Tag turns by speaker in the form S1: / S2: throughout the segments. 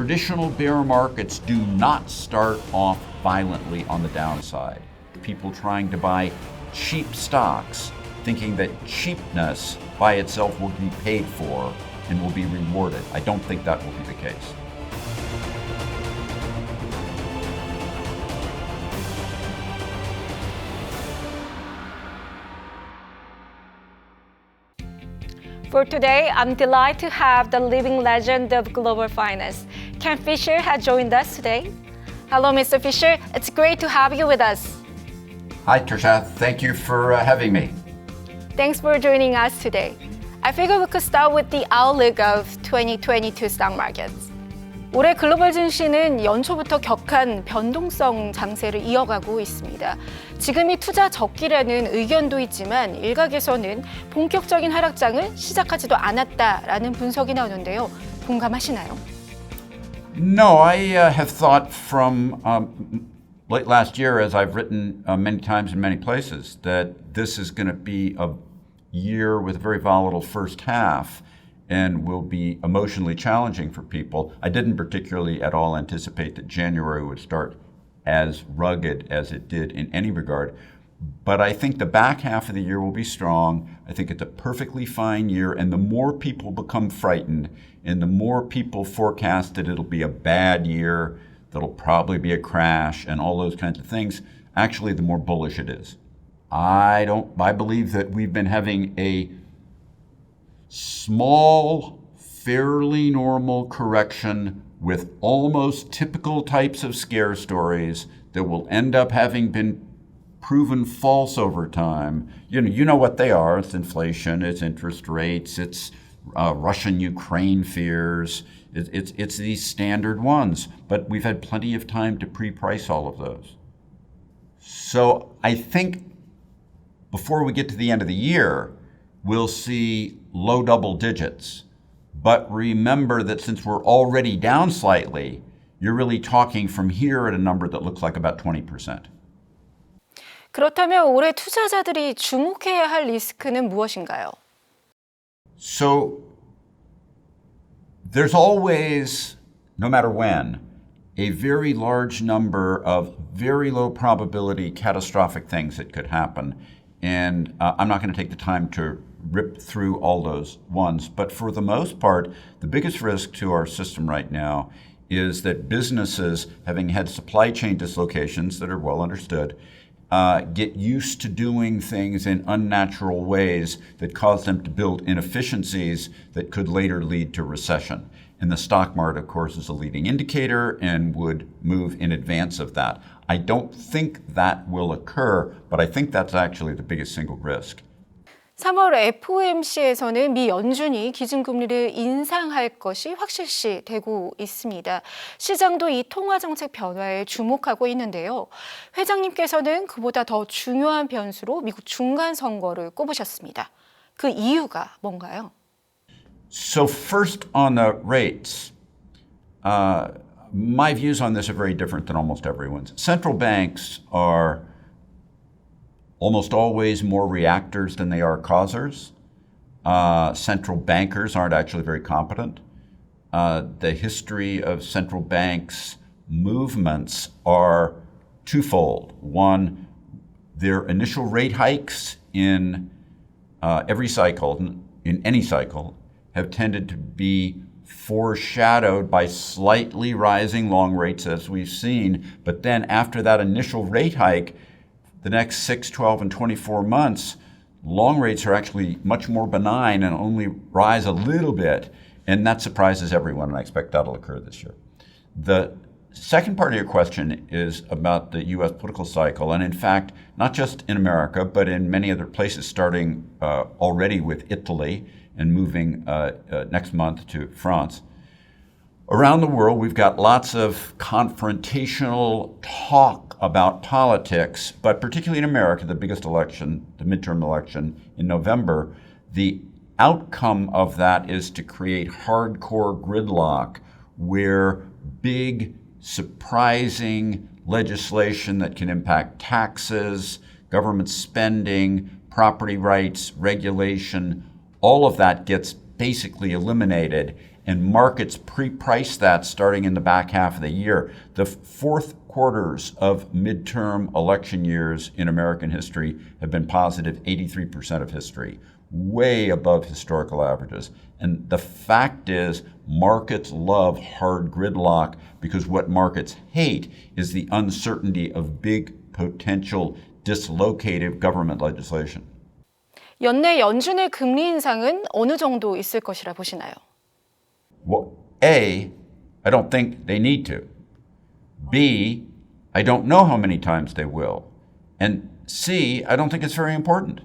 S1: traditional bear markets do not start off violently on the downside. People trying to buy cheap stocks, thinking that cheapness by itself will be paid for and will be rewarded. I don't think that will be the case.
S2: For today, I'm delighted to have the living legend of global finance. Ken Fisher has joined us today. Hello, Mr. Fisher. It's great to have you with us.
S1: Hi, Trisha. Thank you for having me.
S2: Thanks for joining us today. I figured we could start with the outlook of 2022 stock markets. 올해 글로벌 증시는 연초부터 격한 변동성 장세를 이어가고 있습니다. 지금이 투자 적기라는 의견도 있지만 일각에서는 본격적인 하락장을 시작하지도 않았다라는 분석이 나오는데요. 공감하시나요?
S1: No, I have thought from late last year, as I've written many times in many places, that this is going to be a year with a very volatile first half and will be emotionally challenging for people. I didn't particularly at all anticipate that January would start as rugged as it did in any regard. But I think the back half of the year will be strong. I think it's a perfectly fine year. And the more people become frightened and the more people forecast that it'll be a bad year, that'll probably be a crash and all those kinds of things, actually the more bullish it is. I believe that we've been having a small, fairly normal correction with almost typical types of scare stories that will end up having been proven false over time. You know what they are. It's inflation, it's interest rates, it's Russian-Ukraine fears. It's these standard ones. But we've had plenty of time to pre-price all of those. So I think before we get to the end of the year, we'll see low double digits. But remember that since we're already down slightly, you're really talking from here at a number that looks like about 20%.
S2: 그렇다면 올해 투자자들이 주목해야 할 리스크는 무엇인가요?
S1: So there's always, no matter when, a very large number of very low probability catastrophic things that could happen. And I'm not going to take the time to rip through all those ones. But for the most part, the biggest risk to our system right now is that businesses, having had supply chain dislocations that are well understood, get used to doing things in unnatural ways that cause them to build inefficiencies that could later lead to recession. And the stock market, of course, is a leading indicator and would move in advance of that. I don't think that will occur, but I think that's actually the biggest single risk.
S2: 3월 FOMC에서는 미 연준이 기준금리를 인상할 것이 확실시 되고 있습니다. 시장도 이 통화정책 변화에 주목하고 있는데요. 회장님께서는 그보다 더 중요한 변수로 미국 중간선거를 꼽으셨습니다. 그 이유가 뭔가요?
S1: So first on the rates, my views on this are very different than almost everyone's. Central banks are almost always more reactors than they are causers. Central bankers aren't actually very competent. The history of central banks' movements are twofold. One, their initial rate hikes in every cycle, in any cycle, have tended to be foreshadowed by slightly rising long rates as we've seen. But then after that initial rate hike, the next 6, 12, and 24 months, long rates are actually much more benign and only rise a little bit. And that surprises everyone, and I expect that'll occur this year. The second part of your question is about the U.S. political cycle. And in fact, not just in America, but in many other places, starting already with Italy and moving next month to France. Around the world, we've got lots of confrontational talk about politics, but particularly in America, the biggest election, the midterm election in November, the outcome of that is to create hardcore gridlock where big, surprising legislation that can impact taxes, government spending, property rights, regulation, all of that gets basically eliminated. and markets pre-price that starting in the back half of the year. The fourth quarters of midterm election years in American history have been positive 83% of history, way above historical averages. And the fact is, markets love hard gridlock because what markets hate is the uncertainty of big potential dislocative government legislation.
S2: 연내 연준의 금리 인상은 어느 정도 있을 것이라 보시나요?
S1: Well, A, I don't think they need to. B, I don't know how many times they will. And C, I don't think it's very important.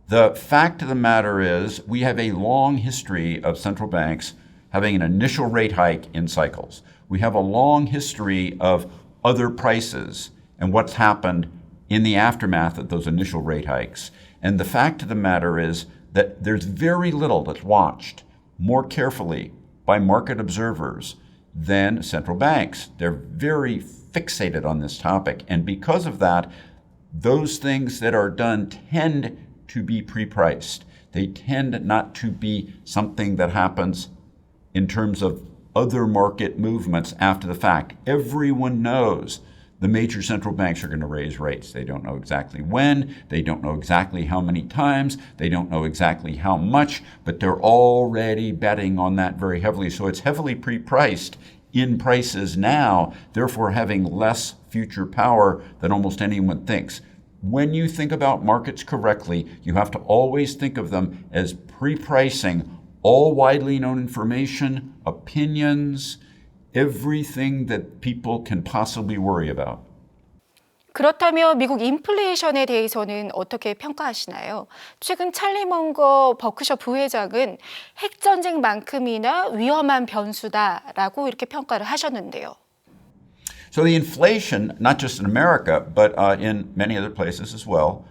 S1: The fact of the matter is we have a long history of central banks having an initial rate hike in cycles. We have a long history of other prices and what's happened in the aftermath of those initial rate hikes. And the fact of the matter is that there's very little that's watched more carefully by market observers than central banks. They're very fixated on this topic. And because of that, those things that are done tend to be pre-priced. They tend not to be something that happens in terms of other market movements after the fact. Everyone knows the major central banks are going to raise rates. They don't know exactly when, they don't know exactly how many times, they don't know exactly how much, but they're already betting on that very heavily. So it's heavily pre-priced in prices now, therefore having less future power than almost anyone thinks. When you think about markets correctly, you have to always think of them as pre-pricing all widely known information, opinions, everything that people can possibly worry about.
S2: 그렇다면 미국 인플레이션에 대해서는 어떻게 평가하시나요? 최근 찰리 먼거 버크셔 부회장은 핵전쟁만큼이나 위험한 변수다라고 이렇게 평가를 하셨는데요.
S1: So the inflation, not just in America, but in many other places as well,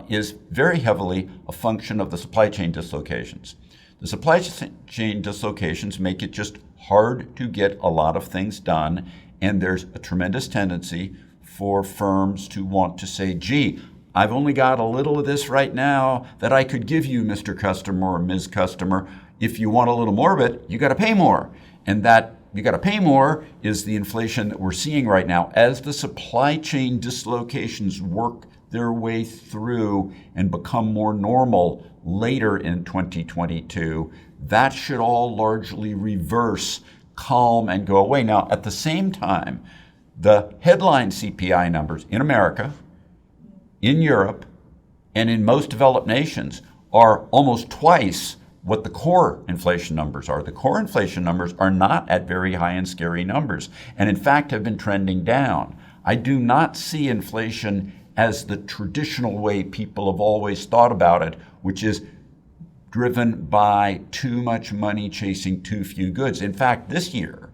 S1: is very heavily a function of the supply chain dislocations. The supply chain dislocations make it just hard to get a lot of things done, and there's a tremendous tendency for firms to want to say, gee, I've only got a little of this right now that I could give you, Mr. Customer or Ms. Customer. If you want a little more of it, you got to pay more. And that you got to pay more is the inflation that we're seeing right now as the supply chain dislocations work their way through and become more normal later in 2022. That should all largely reverse, calm, and go away. Now, at the same time, the headline CPI numbers in America, in Europe, and in most developed nations are almost twice what the core inflation numbers are. The core inflation numbers are not at very high and scary numbers, and in fact have been trending down. I do not see inflation as the traditional way people have always thought about it, which is driven by too much money chasing too few goods. In fact, this year,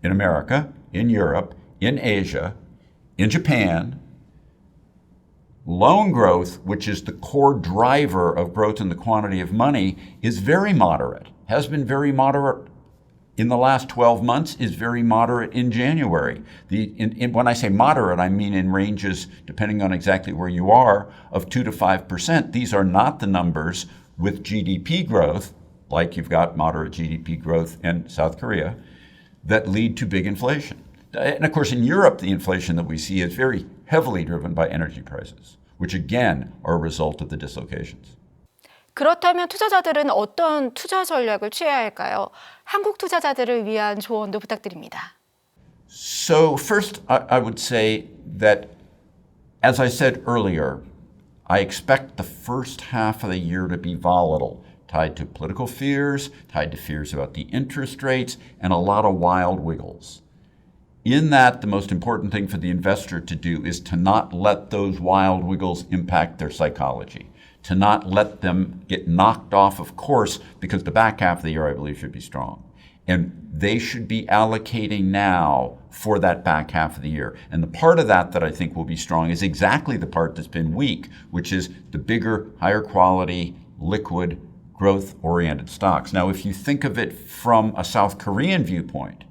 S1: in America, in Europe, in Asia, in Japan, loan growth, which is the core driver of growth in the quantity of money, is very moderate, has been very moderate in the last 12 months, is very moderate in January. When I say moderate, I mean in ranges, depending on exactly where you are, of 2 to 5%. These are not the numbers with GDP growth, like you've got moderate GDP growth in South Korea, that lead to big inflation. And of course, in Europe, the inflation that we see is very heavily driven by energy prices, which again are a result of the dislocations.
S2: 그렇다면 투자자들은 어떤 투자 전략을 취해야 할까요? 한국 투자자들을 위한 조언도 부탁드립니다.
S1: So first, I would say that, as I said earlier, I expect the first half of the year to be volatile, tied to political fears, tied to fears about the interest rates, and a lot of wild wiggles. In that, the most important thing for the investor to do is to not let those wild wiggles impact their psychology, to not let them get knocked off of course, because the back half of the year, I believe, should be strong. And they should be allocating now for that back half of the year. And the part of that I think will be strong is exactly the part that's been weak, which is the bigger, higher quality, liquid, growth-oriented stocks. Now, if you think of it from a South Korean viewpoint,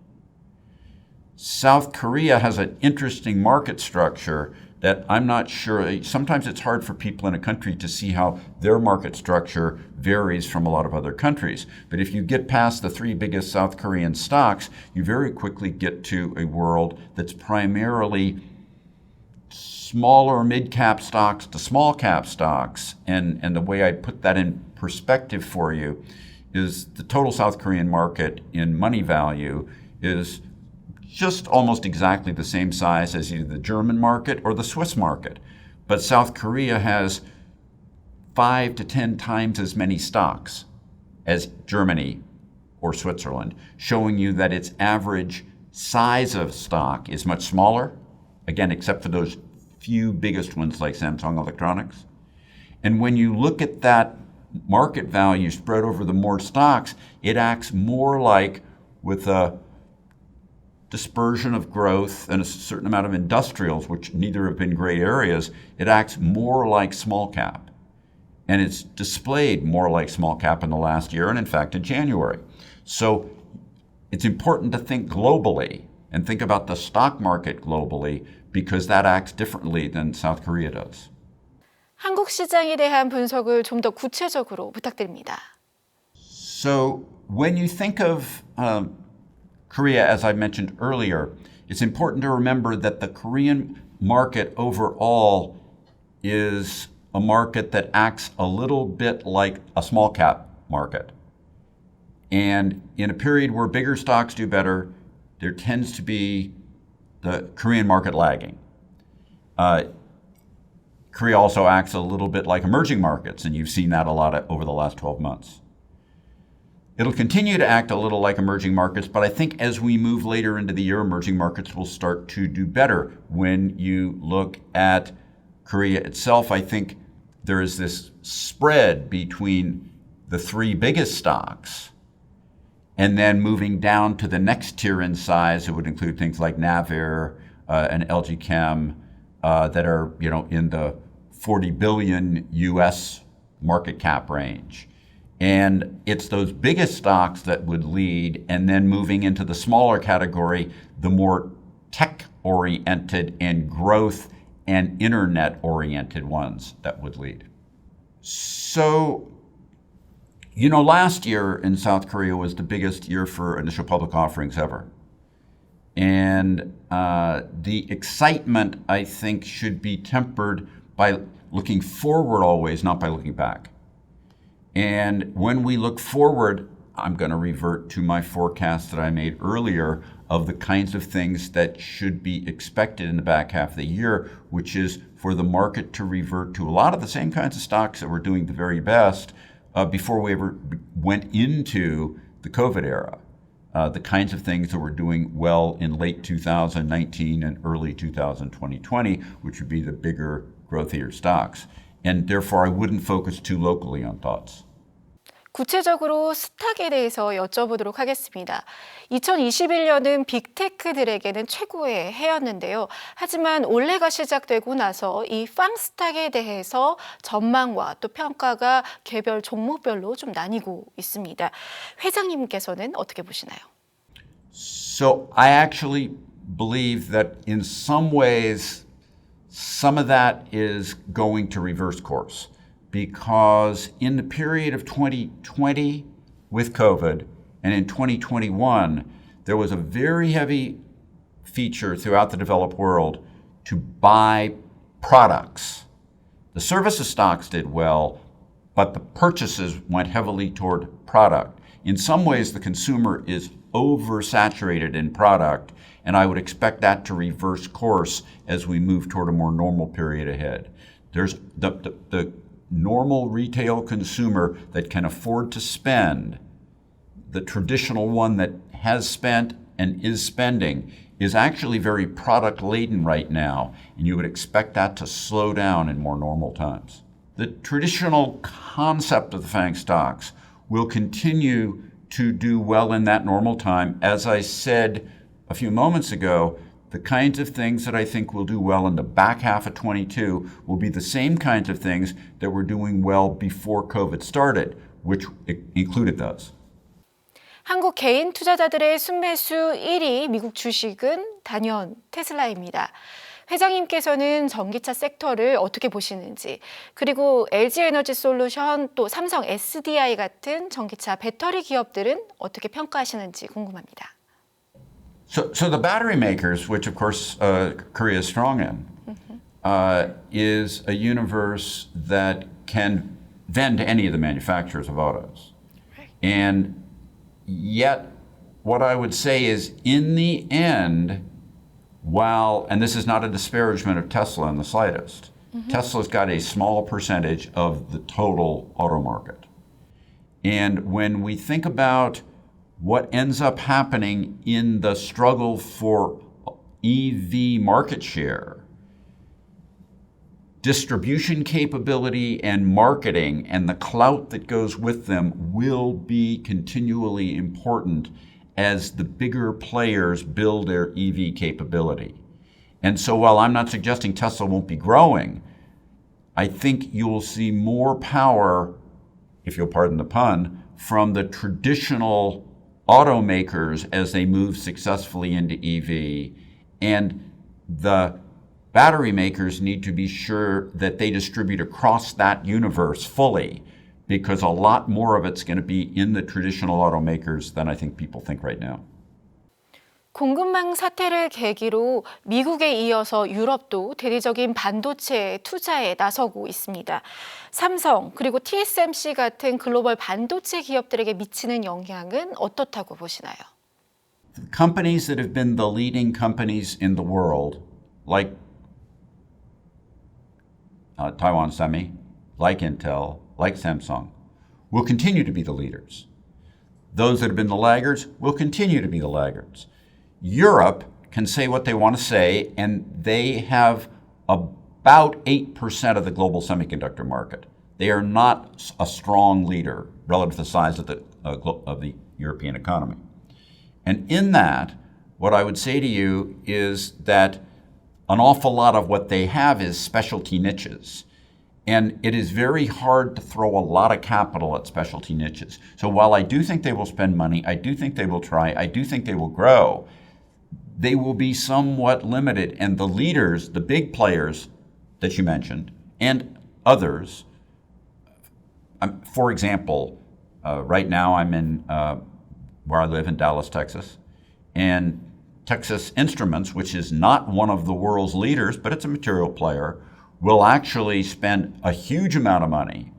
S1: South Korea has an interesting market structure that I'm not sure. Sometimes it's hard for people in a country to see how their market structure varies from a lot of other countries. But if you get past the three biggest South Korean stocks, you very quickly get to a world that's primarily smaller mid-cap stocks to small-cap stocks. And the way I put that in perspective for you is the total South Korean market in money value is just almost exactly the same size as either the German market or the Swiss market. But South Korea has 5 to 10 times as many stocks as Germany or Switzerland, showing you that its average size of stock is much smaller, again, except for those few biggest ones like Samsung Electronics. And when you look at that market value spread over the more stocks, it acts more like, with a dispersion of growth and a certain amount of industrials, which neither have been great areas, it acts more like small cap. And it's displayed more like small cap in the last year, and in fact in January. So it's important to think globally and think about the stock market globally, because that acts differently than South Korea does.
S2: 한국 시장에 대한 분석을 좀 더 구체적으로 부탁드립니다.
S1: So when you think of Korea, as I mentioned earlier, it's important to remember that the Korean market overall is a market that acts a little bit like a small cap market. And in a period where bigger stocks do better, there tends to be the Korean market lagging. Korea also acts a little bit like emerging markets, and you've seen that a lot over the last 12 months. It'll continue to act a little like emerging markets, but I think as we move later into the year, emerging markets will start to do better. When you look at Korea itself, I think there is this spread between the three biggest stocks, and then moving down to the next tier in size. It would include things like Navir and LG Chem that are, in the 40 billion US market cap range. And it's those biggest stocks that would lead, and then moving into the smaller category, the more tech-oriented and growth and internet-oriented ones that would lead. So, last year in South Korea was the biggest year for initial public offerings ever. And the excitement, I think, should be tempered by looking forward always, not by looking back. And when we look forward, I'm going to revert to my forecast that I made earlier of the kinds of things that should be expected in the back half of the year, which is for the market to revert to a lot of the same kinds of stocks that were doing the very best before we ever went into the COVID era. The kinds of things that were doing well in late 2019 and early 2020, which would be the bigger, growthier stocks. And therefore, I wouldn't focus too locally on thoughts.
S2: 구체적으로 스탁에 대해서 여쭤보도록 하겠습니다. 2021년은 빅테크들에게는 최고의 해였는데요. 하지만 올해가 시작되고 나서 이 팡스탁에 대해서 전망과 또 평가가 개별 종목별로 좀 나뉘고 있습니다. 회장님께서는 어떻게 보시나요?
S1: So I actually believe that in some ways, some of that is going to reverse course, because in the period of 2020 with COVID and in 2021, there was a very heavy feature throughout the developed world to buy products. The services stocks did well, but the purchases went heavily toward product. In some ways, the consumer is oversaturated in product, and I would expect that to reverse course as we move toward a more normal period ahead. There's the normal retail consumer that can afford to spend, the traditional one that has spent and is spending, is actually very product laden right now, and you would expect that to slow down in more normal times. The traditional concept of the FAANG stocks will continue to do well in that normal time. As I said a few moments ago, the kinds of things that I think will do well in the back half of 22 will be the same kinds of things that were doing well before COVID started, which included those.
S2: 한국 개인 투자자들의 순매수 1위 미국 주식은 단연 테슬라입니다. 회장님께서는 전기차 섹터를 어떻게 보시는지, 그리고 LG에너지솔루션 또 삼성 SDI 같은 전기차 배터리 기업들은 어떻게 평가하시는지 궁금합니다.
S1: So the battery makers, which of course Korea is strong in, is a universe that can vend to any of the manufacturers of autos. And yet, what I would say is, in the end, and this is not a disparagement of Tesla in the slightest, Tesla's got a small percentage of the total auto market. And when we think about what ends up happening in the struggle for EV market share, distribution capability and marketing and the clout that goes with them will be continually important as the bigger players build their EV capability. And so while I'm not suggesting Tesla won't be growing, I think you'll see more power, if you'll pardon the pun, from the traditional automakers as they move successfully into EV, and the battery makers need to be sure that they distribute across that universe fully, because a lot more of it's going to be in the traditional automakers than I think people think right now.
S2: 공급망 사태를 계기로 미국에 이어서 유럽도 대대적인 반도체 투자에 나서고 있습니다. 삼성 그리고 TSMC 같은 글로벌 반도체 기업들에게 미치는 영향은 어떻다고 보시나요?
S1: Companies that have been the leading companies in the world, like Taiwan Semi, like Intel, like Samsung, will continue to be the leaders. Those that have been the laggards will continue to be the laggards. Europe can say what they want to say, and they have about 8% of the global semiconductor market. They are not a strong leader relative to the size of the European economy. And in that, what I would say to you is that an awful lot of what they have is specialty niches. And it is very hard to throw a lot of capital at specialty niches. So while I do think they will spend money, I do think they will try, I do think they will grow, they will be somewhat limited. And the leaders, the big players that you mentioned, and others, for example, right now I'm in where I live in Dallas, Texas, and Texas Instruments, which is not one of the world's leaders, but it's a material player, will actually spend a huge amount of money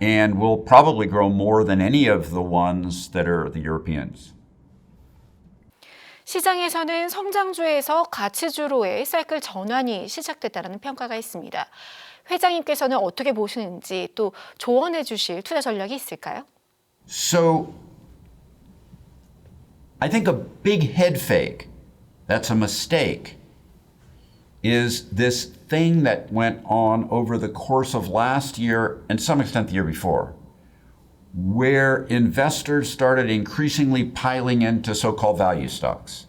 S1: and will probably grow more than any of the ones that are the Europeans.
S2: 시장에서는 성장주에서 가치주로의 사이클 전환이 시작됐다는 평가가 있습니다. 회장님께서는 어떻게 보시는지 또 조언해 주실 투자 전략이 있을까요?
S1: So, I think a big head fake, that's a mistake, is this thing that went on over the course of last year and to some extent the year before, where investors started increasingly piling into so-called value stocks.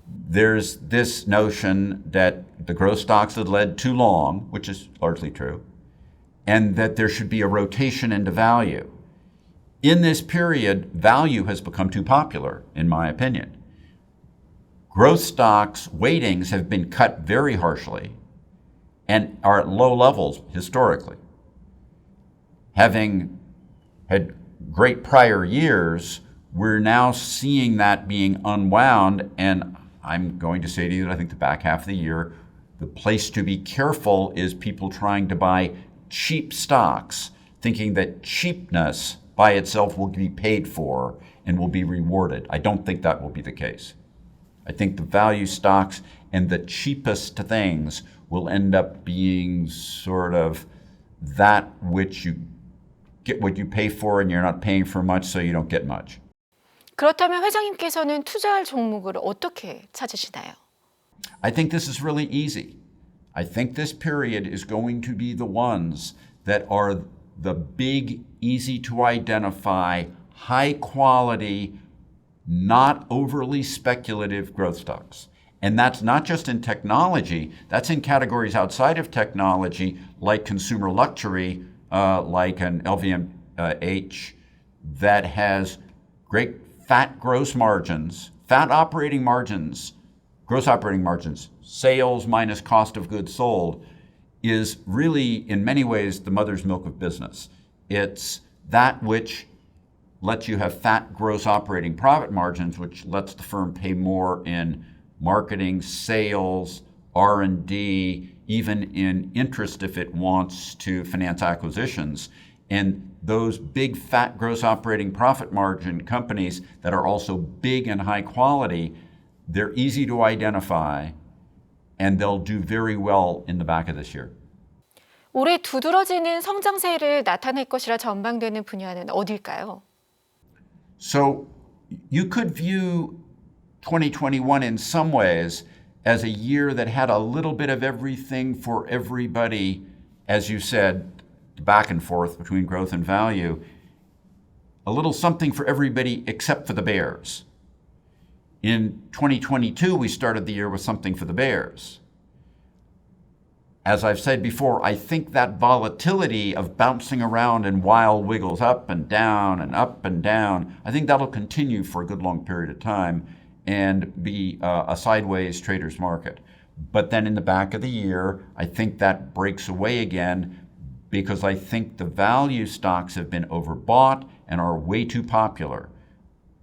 S1: There's this notion that the growth stocks had led too long, which is largely true, and that there should be a rotation into value. In this period, value has become too popular, in my opinion. Growth stocks weightings have been cut very harshly and are at low levels historically. Having had great prior years, we're now seeing that being unwound, and I'm going to say to you that I think the back half of the year, the place to be careful is people trying to buy cheap stocks, thinking that cheapness by itself will be paid for and will be rewarded. I don't think that will be the case. I think the value stocks and the cheapest things will end up being sort of that which you get what you pay for and you're not paying for much, so you don't get much.
S2: 그렇다면 회장님께서는 투자할 종목을 어떻게 찾으시나요?
S1: I think this is really easy. I think this period is going to be the ones that are the big, easy to identify, high quality, not overly speculative growth stocks. And that's not just in technology, that's in categories outside of technology, like consumer luxury, like an LVMH, that has great fat gross margins, fat operating margins, gross operating margins, sales minus cost of goods sold, is really, in many ways, the mother's milk of business. It's that which lets you have fat gross operating profit margins, which lets the firm pay more in marketing, sales, R&D, even in interest if it wants to finance acquisitions. And those big fat gross operating profit margin companies that are also big and high quality, they're easy to identify and they'll do very well in the back of this year.
S2: 올해 두드러지는 성장세를 나타낼 것이라 전망되는 분야는 어딜까요?
S1: So you could view 2021 in some ways as a year that had a little bit of everything for everybody, as you said, back and forth between growth and value, a little something for everybody except for the bears. In 2022, we started the year with something for the bears. As I've said before, I think that volatility of bouncing around in wild wiggles up and down and up and down, I think that'll continue for a good long period of time and be a sideways trader's market. But then in the back of the year, I think that breaks away again because I think the value stocks have been overbought and are way too popular.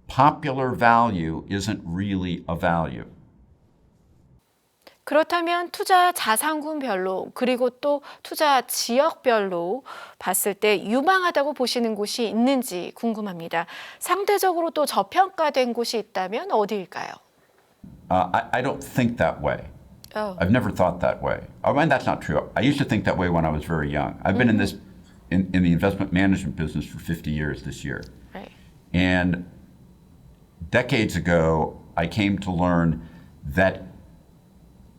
S1: Popular value isn't really a value.
S2: 그렇다면 투자 자산군별로 그리고 또 투자 지역별로 봤을 때 유망하다고 보시는 곳이 있는지 궁금합니다. 상대적으로 또 저평가된 곳이 있다면 어디일까요?
S1: I don't think that way.
S2: Oh.
S1: I've never thought that way. I mean, that's not true. I used to think that way when I was very young. I've been in the investment management business for 50 years this year.
S2: Right.
S1: And decades ago, I came to learn that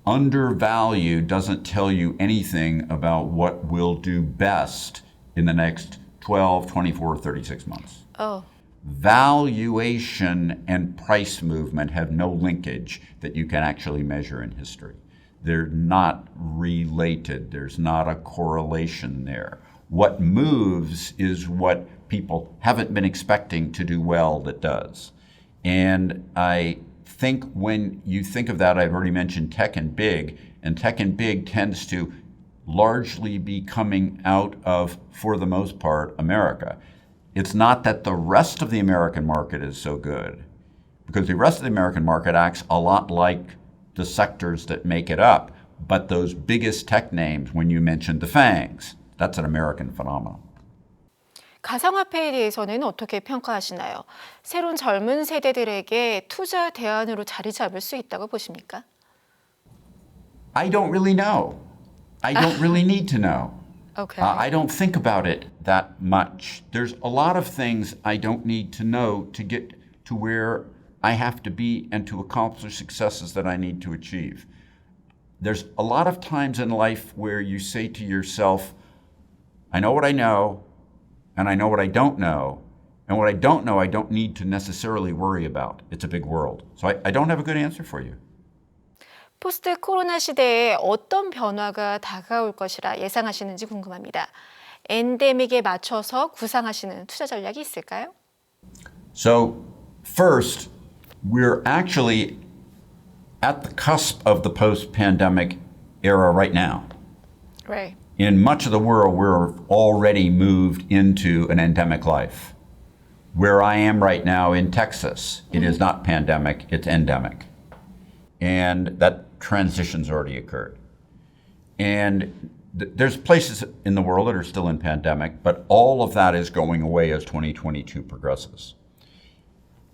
S1: undervalue doesn't tell you anything about what will do best in the next 12, 24, 36 months.
S2: Oh.
S1: Valuation and price movement have no linkage that you can actually measure in history. They're not related. There's not a correlation there. What moves is what people haven't been expecting to do well that does. And I think when you think of that, I've already mentioned tech and big tends to largely be coming out of, for the most part, America. It's not that the rest of the American market is so good, because the rest of the American market acts a lot like the sectors that make it up. But those biggest tech names, when you mentioned the FAANGs, that's an American phenomenon.
S2: 가상화폐에 대해서는 어떻게 평가하시나요? 새로운 젊은 세대들에게 투자 대안으로 자리 잡을 수 있다고 보십니까?
S1: I don't really know. I don't really need to know.
S2: Okay.
S1: I don't think about it that much. There's a lot of things I don't need to know to get to where I have to be and to accomplish successes that I need to achieve. There's a lot of times in life where you say to yourself, I know what I know, and I know what I don't know, and what I don't know I don't need to necessarily worry about. It's a big world. So I don't have a good answer for you.
S2: 포스트 코로나 시대에 어떤 변화가 다가올 것이라 예상하시는지 궁금합니다. 엔데믹에 맞춰서 구상하시는 투자 전략이 있을까요?
S1: So first, we're actually at the cusp of the post-pandemic era right now.
S2: Right.
S1: In much of the world, we're already moved into an endemic life. Where I am right now in Texas, it is not pandemic, it's endemic. And that transition's already occurred. And there's places in the world that are still in pandemic, but all of that is going away as 2022 progresses.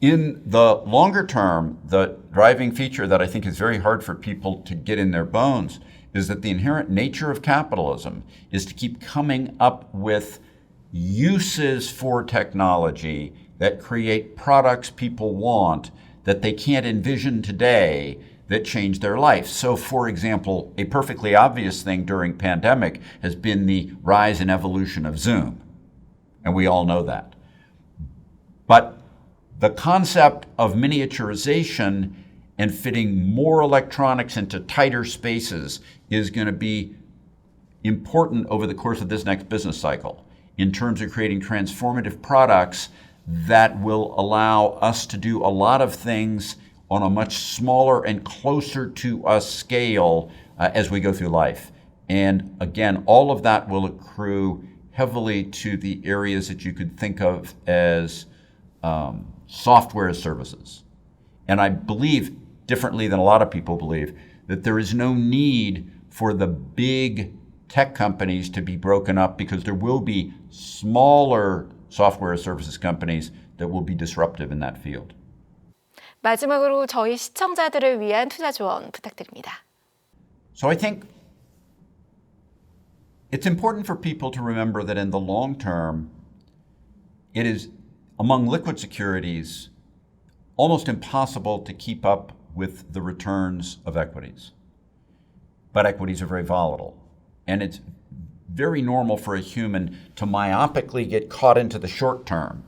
S1: In the longer term, the driving feature that I think is very hard for people to get in their bones is that the inherent nature of capitalism is to keep coming up with uses for technology that create products people want that they can't envision today that change their life. So, for example, a perfectly obvious thing during pandemic has been the rise and evolution of Zoom. And we all know that. But the concept of miniaturization and fitting more electronics into tighter spaces is going to be important over the course of this next business cycle in terms of creating transformative products that will allow us to do a lot of things on a much smaller and closer to us scale as we go through life. And again, all of that will accrue heavily to the areas that you could think of as software as services. And I believe, differently than a lot of people believe, that there is no need for the big tech companies to be broken up because there will be smaller software as services companies that will be disruptive in that field.
S2: 마지막으로 저희 시청자들을 위한 투자 조언 부탁드립니다.
S1: So I think it's important for people to remember that in the long term, it is, among liquid securities, almost impossible to keep up with the returns of equities. But equities are very volatile. And it's very normal for a human to myopically get caught into the short term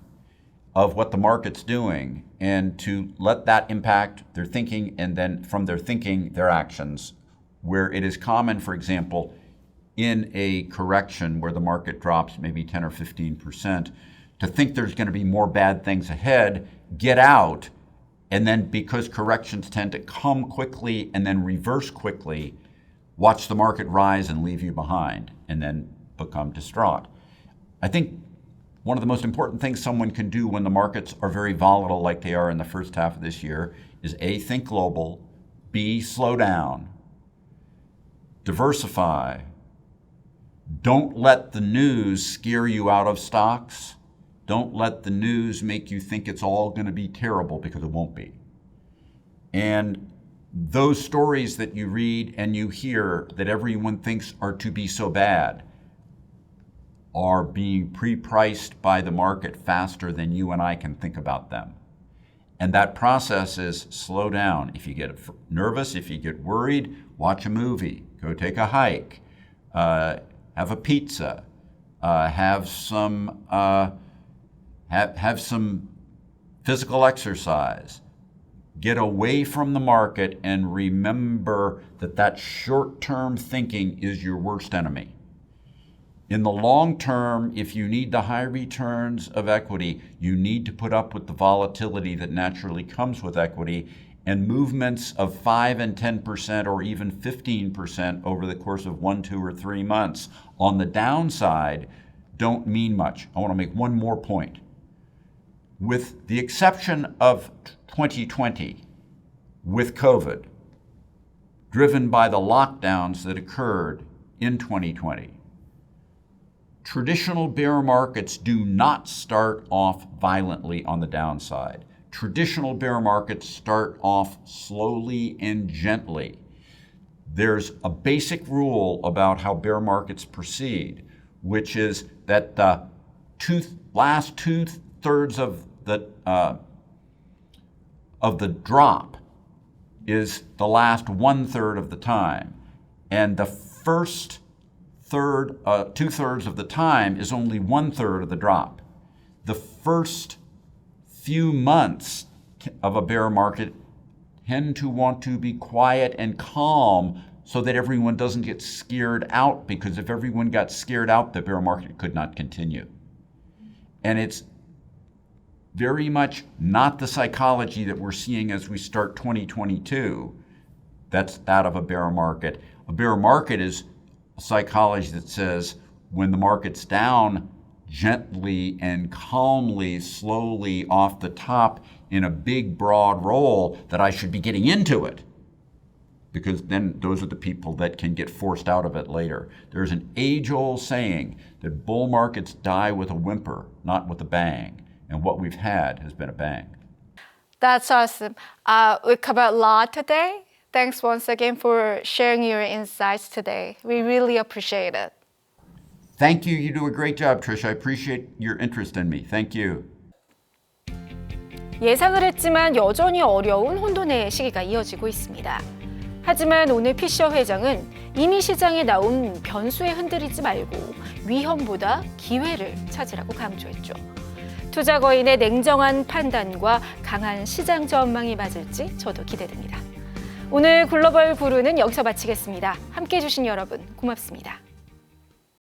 S1: of what the market's doing and to let that impact their thinking and then from their thinking, their actions, where it is common, for example, in a correction where the market drops maybe 10 or 15%, to think there's going to be more bad things ahead, get out, and then because corrections tend to come quickly and then reverse quickly, watch the market rise and leave you behind and then become distraught. I think one of the most important things someone can do when the markets are very volatile like they are in the first half of this year is A, think global, B, slow down, diversify. Don't let the news scare you out of stocks. Don't let the news make you think it's all going to be terrible because it won't be. And those stories that you read and you hear that everyone thinks are to be so bad are being pre-priced by the market faster than you and I can think about them. And that process is slow down. If you get nervous, if you get worried, watch a movie, go take a hike, have a pizza, have some physical exercise. Get away from the market and remember that short-term thinking is your worst enemy. In the long term, if you need the high returns of equity, you need to put up with the volatility that naturally comes with equity, and movements of 5 and 10% or even 15% over the course of 1, 2, or 3 months on the downside don't mean much. I want to make one more point. With the exception of 2020, with COVID, driven by the lockdowns that occurred in 2020, traditional bear markets do not start off violently on the downside. Traditional bear markets start off slowly and gently. There's a basic rule about how bear markets proceed, which is that the last two-thirds of the drop is the last 1/3 of the time, and the first two-thirds of the time is only 1/3 of the drop. The first few months of a bear market tend to want to be quiet and calm so that everyone doesn't get scared out, because if everyone got scared out, the bear market could not continue. And it's very much not the psychology that we're seeing as we start 2022. That's that of a bear market. A bear market is a psychology that says when the market's down, gently and calmly, slowly off the top in a big, broad roll, that I should be getting into it, because then those are the people that can get forced out of it later. There's an age-old saying that bull markets die with a whimper, not with a bang. And what we've had has been a bang.
S2: That's awesome. We covered a lot today. Thanks once again for sharing your insights today. We really appreciate it.
S1: Thank you. You do a great job, Trish. I appreciate your interest in me. Thank you.
S2: 예상을 했지만 여전히 어려운 혼돈의 시기가 이어지고 있습니다. 하지만 오늘 피셔 회장은 이미 시장에 나온 변수에 흔들리지 말고 위험보다 기회를 찾으라고 강조했죠. 투자 거인의 냉정한 판단과 강한 시장 전망이 맞을지 저도 기대됩니다. 오늘 글로벌 구루는 여기서 마치겠습니다. 함께해 주신 여러분 고맙습니다.